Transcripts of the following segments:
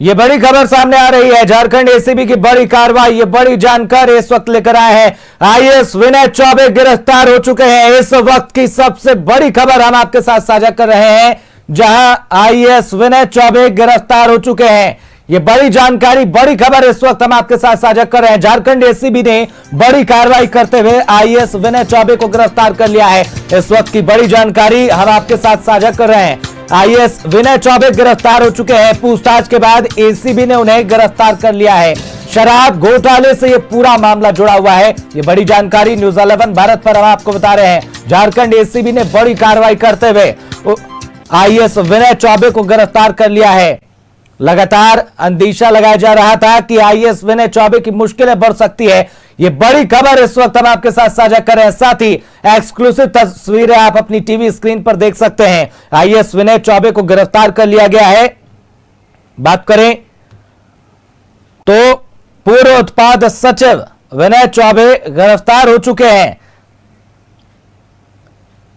ये बड़ी खबर सामने आ रही है। झारखंड एसीबी की बड़ी कार्रवाई, ये बड़ी जानकारी इस वक्त लेकर आए हैं। आईएएस विनय चौबे गिरफ्तार हो चुके हैं। इस वक्त की सबसे बड़ी खबर हम आपके साथ साझा कर रहे हैं, जहां आईएएस विनय चौबे गिरफ्तार हो चुके हैं। ये बड़ी जानकारी, बड़ी खबर इस वक्त हम आपके साथ साझा कर रहे हैं। झारखंड एसीबी ने बड़ी कार्रवाई करते हुए आईएएस विनय चौबे को गिरफ्तार कर लिया है। इस वक्त की बड़ी जानकारी हम आपके साथ साझा कर रहे हैं। आईएएस विनय चौबे गिरफ्तार हो चुके हैं। पूछताछ के बाद एसीबी ने उन्हें गिरफ्तार कर लिया है। शराब घोटाले से यह पूरा मामला जुड़ा हुआ है। यह बड़ी जानकारी न्यूज़ 11 भारत पर हम आपको बता रहे हैं। झारखंड एसीबी ने बड़ी कार्रवाई करते हुए आईएएस विनय चौबे को गिरफ्तार कर लिया है। लगातार अंदेशा लगाया जा रहा था कि आईएएस विनय चौबे की मुश्किलें बढ़ सकती है। ये बड़ी खबर इस वक्त हम आपके साथ साझा कर रहे हैं। साथ ही एक्सक्लूसिव तस्वीरें आप अपनी टीवी स्क्रीन पर देख सकते हैं। आईएएस विनय चौबे को गिरफ्तार कर लिया गया है। बात करें तो पूर्व उत्पाद सचिव विनय चौबे गिरफ्तार हो चुके हैं।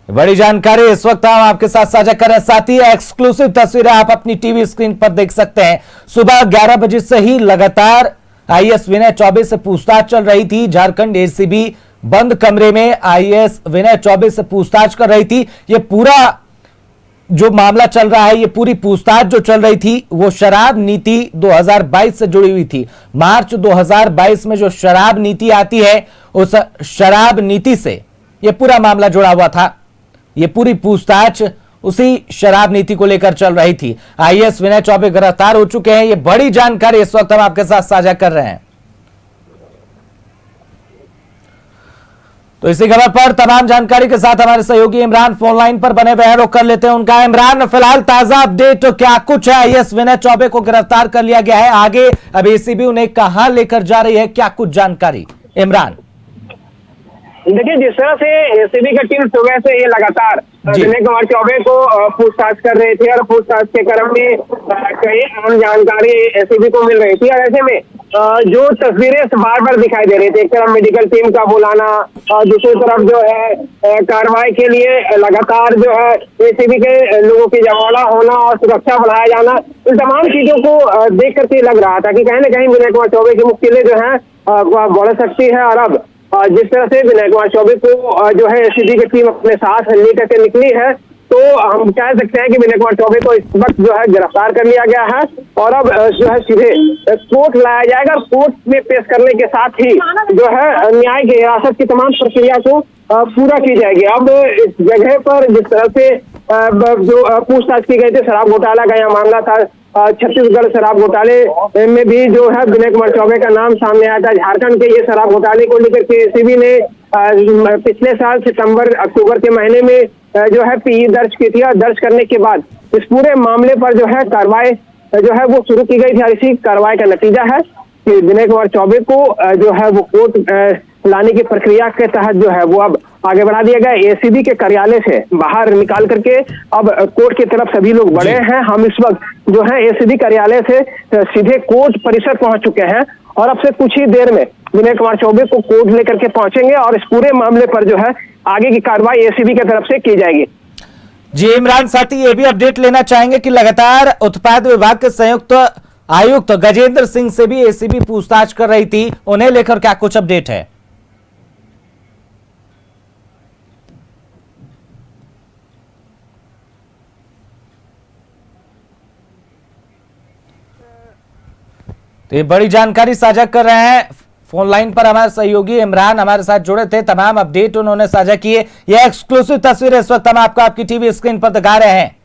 बड़ी जानकारी इस वक्त हम आपके साथ साझा कर रहे हैं। साथ ही एक्सक्लूसिव तस्वीरें आप अपनी टीवी स्क्रीन पर देख सकते हैं। सुबह 11 बजे से ही लगातार आईएएस विनय चौबे से पूछताछ चल रही थी। झारखंड एसीबी बंद कमरे में आईएएस विनय चौबे से पूछताछ कर रही थी। ये पूरा जो मामला चल रहा है, ये पूरी पूछताछ जो चल रही थी वो शराब नीति 2022 से जुड़ी हुई थी। मार्च 2022 में जो शराब नीति आती है, उस शराब नीति से ये पूरा मामला जुड़ा हुआ था। ये पूरी पूछताछ उसी शराब नीति को लेकर चल रही थी। आईएएस विनय चौबे गिरफ्तार हो चुके हैं। ये बड़ी जानकारी इस वक्त हम आपके साथ साझा कर रहे हैं। तो इसी खबर पर तमाम जानकारी के साथ हमारे सहयोगी इमरान फोन लाइन पर बने हुए हैं। रुक कर लेते हैं उनका। इमरान, फिलहाल ताजा अपडेट क्या कुछ है? आईएएस विनय चौबे को गिरफ्तार कर लिया गया है। आगे अब एसीबी उन्हें कहां लेकर जा रही है, क्या कुछ जानकारी इमरान? देखिए, जिस तरह से एसीबी की टीम सुबह से ये लगातार विनय कुमार चौबे को पूछताछ कर रहे थे और पूछताछ के क्रम में कई अहम जानकारी एसीबी को मिल रही थी। और ऐसे में जो तस्वीरें बार बार दिखाई दे रही थी, एक तरफ मेडिकल टीम का बुलाना और दूसरी तरफ जो है कार्रवाई के लिए लगातार जो है एसीबी के लोगों की जमावड़ा होना और सुरक्षा बढ़ाया जाना, इन तमाम चीजों को देख करके लग रहा था कि कहीं ना कहीं विनय कुमार चौबे की मुश्किलें जो है बढ़ सकती है। और अब जिस तरह से विनय कुमार चौबे को जो है एसीबी की टीम अपने साथ लेकर के निकली है, तो हम कह सकते हैं कि विनय कुमार चौबे को इस वक्त जो है गिरफ्तार कर लिया गया है और अब जो है सीधे कोर्ट लाया जाएगा। और कोर्ट में पेश करने के साथ ही जो है न्यायिक हिरासत की तमाम प्रक्रिया को पूरा की जाएगी। अब इस जगह पर जिस तरह से जो पूछताछ की गई थी, शराब घोटाला का यह मामला था। छत्तीसगढ़ शराब घोटाले में भी जो है विनय कुमार चौबे का नाम सामने आया था। झारखंड के ये शराब घोटाले को लेकर के एसीबी ने पिछले साल सितंबर अक्टूबर के महीने में जो है पीई दर्ज की थी और दर्ज करने के बाद इस पूरे मामले पर जो है कार्रवाई जो है वो शुरू की गई थी। और इसी कार्रवाई का नतीजा है कि विनय कुमार चौबे को जो है वो कोर्ट लाने की प्रक्रिया के तहत जो है वो अब आगे बढ़ा दिया गया। एसीबी के कार्यालय से बाहर निकाल करके अब कोर्ट की तरफ सभी लोग बढ़े हैं। हम इस वक्त जो है एसीबी कार्यालय से सीधे कोर्ट परिसर पहुंच चुके हैं और अब से कुछ ही देर में विनय कुमार चौबे को कोर्ट लेकर के पहुंचेंगे और इस पूरे मामले पर जो है आगे की कार्रवाई एसीबी की तरफ से की जाएगी। जी इमरान, साथ ही ये भी अपडेट लेना चाहेंगे कि लगातार उत्पाद विभाग के संयुक्त आयुक्त गजेंद्र सिंह से भी एसीबी पूछताछ कर रही थी, उन्हें लेकर क्या कुछ अपडेट है? तो ये बड़ी जानकारी साझा कर रहे हैं। फोन लाइन पर हमारे सहयोगी इमरान हमारे साथ जुड़े थे, तमाम अपडेट उन्होंने साझा किए। ये एक्सक्लूसिव तस्वीरें इस वक्त हम आपको आपकी टीवी स्क्रीन पर दिखा रहे हैं।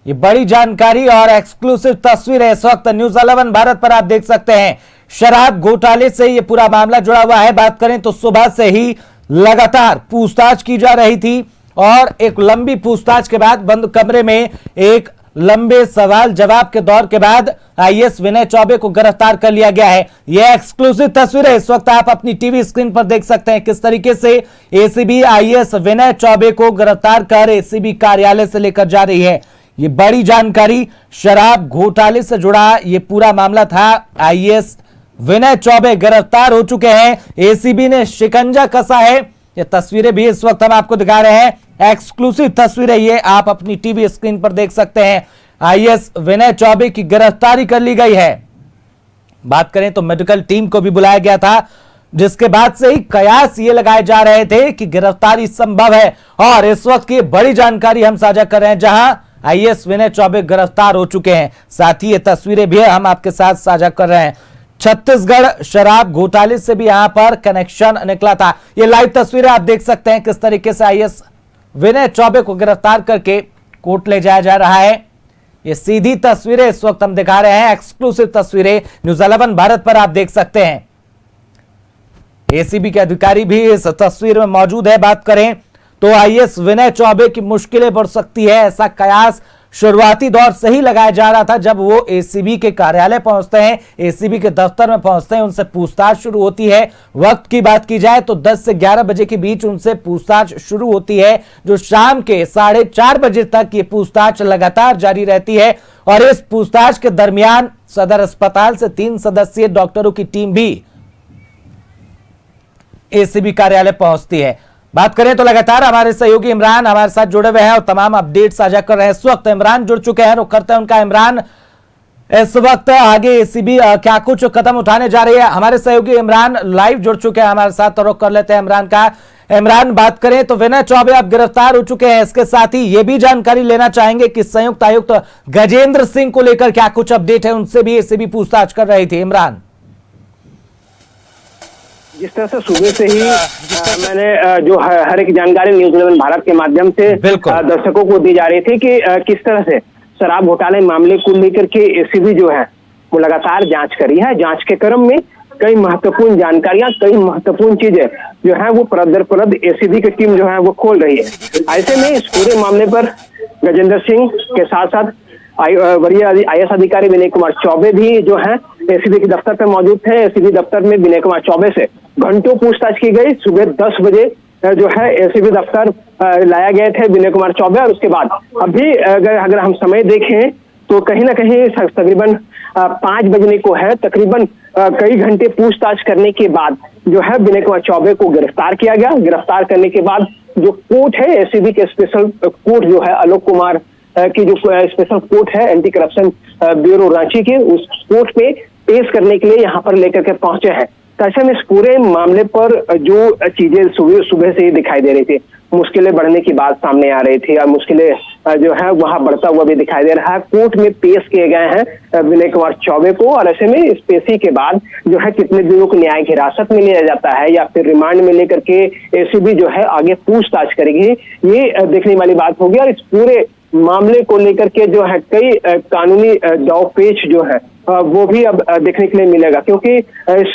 ये बड़ी जानकारी और एक्सक्लूसिव तस्वीरें इस वक्त न्यूज़ 11 भारत पर आप देख सकते हैं। शराब घोटाले से ये पूरा मामला जुड़ा हुआ है। बात करें तो सुबह से ही लगातार पूछताछ की जा रही थी और एक लंबी पूछताछ के बाद बंद कमरे में एक लंबे सवाल जवाब के दौर के बाद आईएएस विनय चौबे को गिरफ्तार कर लिया गया है। यह एक्सक्लूसिव तस्वीरें इस वक्त आप अपनी टीवी स्क्रीन पर देख सकते हैं, किस तरीके से एसीबी आईएएस विनय चौबे को गिरफ्तार कर एसीबी कार्यालय से लेकर जा रही है। ये बड़ी जानकारी, शराब घोटाले से जुड़ा ये पूरा मामला था। आईएएस विनय चौबे गिरफ्तार हो चुके हैं। एसीबी ने शिकंजा कसा है। ये तस्वीरें भी इस वक्त हम आपको दिखा रहे हैं, एक्सक्लूसिव तस्वीरें ये आप अपनी टीवी स्क्रीन पर देख सकते हैं। आईएएस विनय चौबे की गिरफ्तारी कर ली गई है। बात करें तो मेडिकल टीम को भी बुलाया गया था, जिसके बाद से ही कयास ये लगाए जा रहे थे कि गिरफ्तारी संभव है। और इस वक्त की बड़ी जानकारी हम साझा कर रहे हैं, जहां आईएएस विनय चौबे गिरफ्तार हो चुके हैं। साथ ही ये तस्वीरें भी हम आपके साथ साझा कर रहे हैं। छत्तीसगढ़ शराब घोटाले से भी यहां पर कनेक्शन निकला था। ये लाइव तस्वीरें आप देख सकते हैं किस तरीके से आईएएस विनय चौबे को गिरफ्तार करके कोर्ट ले जाया जा रहा है। ये सीधी तस्वीरें इस वक्त हम दिखा रहे हैं, एक्सक्लूसिव तस्वीरें न्यूज़ 11 भारत पर आप देख सकते हैं। एसीबी के अधिकारी भी इस तस्वीर में मौजूद है। बात करें तो आईएएस विनय चौबे की मुश्किलें बढ़ सकती है, ऐसा कयास शुरुआती दौर से ही लगाया जा रहा था। जब वो एसीबी के कार्यालय पहुंचते हैं, एसीबी के दफ्तर में पहुंचते हैं, उनसे पूछताछ शुरू होती है। वक्त की बात की जाए तो 10 से 11 बजे के बीच उनसे पूछताछ शुरू होती है, जो शाम के 4:30 बजे तक ये पूछताछ लगातार जारी रहती है। और इस पूछताछ के दरमियान सदर अस्पताल से 3 सदस्यीय डॉक्टरों की टीम भी एसीबी कार्यालय पहुंचती है। बात करें तो लगातार हमारे सहयोगी इमरान हमारे साथ जुड़े हुए हैं और तमाम अपडेट साझा कर रहे हैं। इस वक्त इमरान जुड़ चुके हैं, रुक करते हैं उनका। इमरान, इस वक्त आगे एसीबी क्या कुछ कदम उठाने जा रही है? हमारे सहयोगी इमरान लाइव जुड़ चुके हैं हमारे साथ, तो रुक कर लेते हैं इमरान का। इमरान, बात करें तो विनय चौबे अब गिरफ्तार हो चुके हैं, इसके साथ ही ये भी जानकारी लेना चाहेंगे कि संयुक्त आयुक्त गजेंद्र सिंह को लेकर क्या कुछ अपडेट है, उनसे भी एसीबी पूछताछ कर रही थी। इमरान, जिस तरह से सुबह से ही मैंने जो हर एक जानकारी न्यूज़ 11 भारत के माध्यम से दर्शकों को दी जा रही थी कि किस तरह से शराब घोटाले मामले को लेकर के एसीबी जो है वो लगातार जांच कर रही है। जांच के क्रम में कई महत्वपूर्ण जानकारियां, कई महत्वपूर्ण चीजें जो है वो परत दर परत एसीबी की टीम जो है वो खोल रही है। ऐसे में इस पूरे मामले पर गजेंद्र सिंह के साथ साथ वरीय आईएएस अधिकारी विनय कुमार चौबे भी जो है एसीबी के दफ्तर पर मौजूद थे। एसीबी दफ्तर में विनय कुमार चौबे से घंटों पूछताछ की गई। सुबह 10 बजे जो है एसीबी दफ्तर लाया गए थे विनय कुमार चौबे, और उसके बाद अभी अगर हम समय देखें तो कहीं ना कहीं तकरीबन 5 बजने को है। तकरीबन कई घंटे पूछताछ करने के बाद जो है विनय कुमार चौबे को गिरफ्तार किया गया। गिरफ्तार करने के बाद जो कोर्ट है, एसीबी के स्पेशल कोर्ट जो है आलोक कुमार की जो स्पेशल कोर्ट है एंटी करप्शन ब्यूरो रांची के, उस कोर्ट पे पेश करने के लिए यहाँ पर लेकर के पहुंचे हैं। तो ऐसे में इस पूरे मामले पर जो चीजें सुबह से ही दिखाई दे रही थी, मुश्किलें बढ़ने की बात सामने आ रही थी और मुश्किलें जो है वहां बढ़ता हुआ भी दिखाई दे रहा है। कोर्ट में पेश किए गए हैं विनय कुमार चौबे को, और ऐसे में इस पेशी के बाद जो है कितने दिनों को न्यायिक हिरासत में लिया जाता है या फिर रिमांड में लेकर के एसीबी जो है आगे पूछताछ करेगी, ये देखने वाली बात होगी। और इस पूरे मामले को लेकर के जो है कई कानूनी दांव-पेच जो है वो भी अब देखने के लिए मिलेगा, क्योंकि इस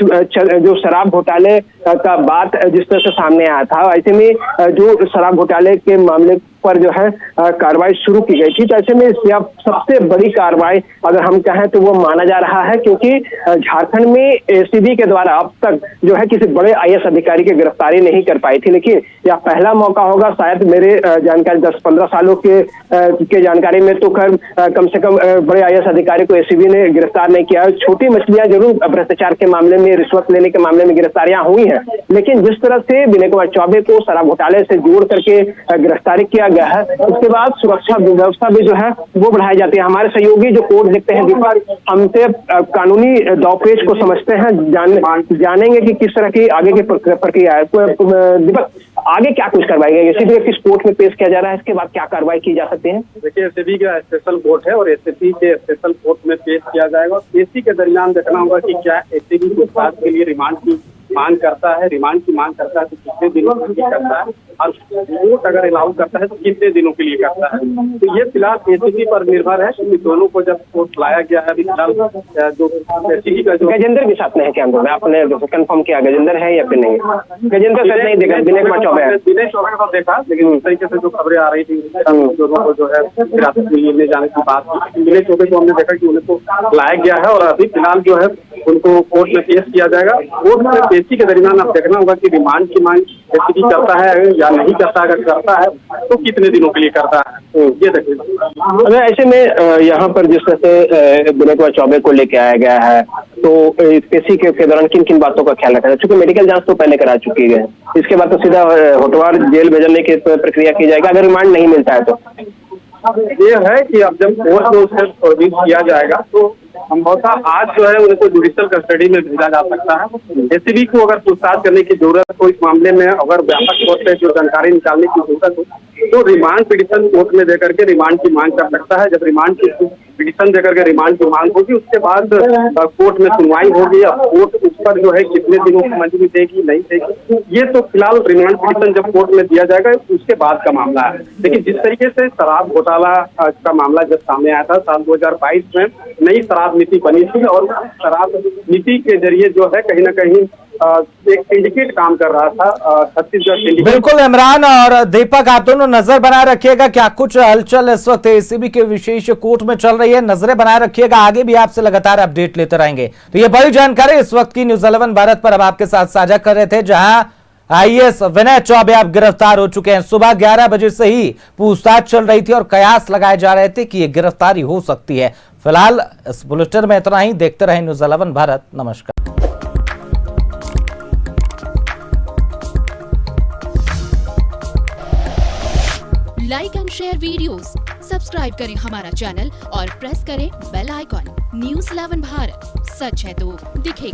जो शराब घोटाले का बात जिस तरह से सामने आया था, ऐसे में जो शराब घोटाले के मामले पर जो है कार्रवाई शुरू की गई थी, तो ऐसे में सबसे बड़ी कार्रवाई अगर हम कहें तो वो माना जा रहा है, क्योंकि झारखंड में एसीबी के द्वारा अब तक जो है किसी बड़े आईएएस अधिकारी की गिरफ्तारी नहीं कर पाई थी। लेकिन यह पहला मौका होगा, शायद मेरे जानकारी 10-15 सालों के जानकारी में तो कम से कम बड़े आईएएस अधिकारी को एसीबी ने गिरफ्तार नहीं किया। छोटी मछलियां जरूर भ्रष्टाचार के मामले में, रिश्वत लेने के मामले में गिरफ्तारियां हुई हैं, लेकिन जिस तरह से विनय कुमार चौबे को शराब घोटाले से जोड़ करके गिरफ्तारी किया गया है, उसके बाद सुरक्षा व्यवस्था भी जो है वो बढ़ाई जाती है। हमारे सहयोगी जो कोर्ट देखते हैं दीपक, हमसे कानूनी दांव-पेच को समझते हैं, जानेंगे कि किस तरह की आगे की प्रक्रिया है। दीपक, आगे क्या कुछ करवाई गई, एसीबी किस कोर्ट में पेश किया जा रहा है, इसके बाद क्या कार्रवाई की जा सकती है? देखिए, एसीबी का स्पेशल कोर्ट है और एसीबी के स्पेशल कोर्ट में पेश किया जाएगा। पेशी के दरमियान देखना होगा कि क्या एसीबी पूछताछ के लिए रिमांड की मांग करता है, रिमांड की मांग करता है तो कितने दिनों के लिए करता है, और कोर्ट अगर अलाउ करता है तो कितने दिनों के लिए करता है। तो ये फिलहाल एसीबी पर निर्भर है, क्योंकि दोनों को जब कोर्ट लाया गया है, अभी फिलहाल जो एसीबी का जो गजेंद्र भी साथ में है क्या अंदर में? आपने कंफर्म किया गजेंद्र है या फिर नहीं? गजेंद्र सर नहीं देखा, विनय कुमार चौबे है। विनय चौबे को देखा, लेकिन उस तरीके से जो खबरें आ रही थी दोनों को जो है हिरासत में ले जाने की बात थी। विनय चौबे को हमने देखा कि उन्हें तो लाया गया है और अभी फिलहाल जो है उनको कोर्ट में पेश किया जाएगा। कोर्ट में पेशी के दरमियान अब देखना होगा कि रिमांड की मांग एसीबी करता है या नहीं करता। अगर करता है तो कितने दिनों के लिए करता है, ये देखिए। अगर ऐसे में यहाँ पर जिस तरह से विनय कुमार चौबे को लेके आया गया है, तो पेशी के दौरान किन किन बातों का ख्याल रखना है? चूंकि मेडिकल जांच तो पहले करा चुकी है, इसके बाद तो सीधा होटवार जेल भेजने की प्रक्रिया की जाएगी अगर रिमांड नहीं मिलता है तो। ये है कि अब जब कोर्ट में उसे प्रोड्यूस किया जाएगा तो संभवतः आज जो है उनको जुडिशियल कस्टडी में भेजा जा सकता है। एसीबी को अगर पूछताछ करने की जरूरत हो इस मामले में, अगर व्यापक तौर पर जो जानकारी निकालने की जरूरत हो तो रिमांड पिटीशन कोर्ट में देकर के रिमांड की मांग कर सकता है। जब रिमांड की पिटीशन देकर के रिमांड की मांग होगी उसके बाद कोर्ट में सुनवाई होगी। अब कोर्ट उस पर जो है कितने दिनों की मंजूरी देगी नहीं देगी, ये तो फिलहाल रिमांड पिटीशन जब कोर्ट में दिया जाएगा उसके बाद का मामला है। लेकिन जिस तरीके से शराब घोटाला का मामला जब सामने आया था साल 2022 में, नई शराब नीति बनी थी और शराब नीति के जरिए जो है कहीं ना कहीं एक सिंडिकेट काम कर रहा था, छत्तीसगढ़ सिंडिकेट। बिल्कुल इमरान और दीपक, आप दोनों नजर बनाए रखिएगा, क्या कुछ हलचल इस वक्त एसीबी के विशेष कोर्ट में चल रही है, नजरें बनाए रखिएगा, आगे भी आपसे लगातार अपडेट लेते रहेंगे। तो ये बड़ी जानकारी इस वक्त की न्यूज़ 11 भारत पर अब आपके साथ साझा कर रहे थे, जहां आईएएस विनय चौबे अब गिरफ्तार हो चुके हैं। सुबह 11 बजे से ही पूछताछ चल रही थी और कयास लगाए जा रहे थे कि ये गिरफ्तारी हो सकती है। फिलहाल इस बुलेटिन में इतना ही। देखते रहे न्यूज़ 11 भारत। नमस्कार। Like and share videos, subscribe करें हमारा चैनल और प्रेस करें बेल आइकॉन। न्यूज़ 11 भारत, सच है तो दिखेगा।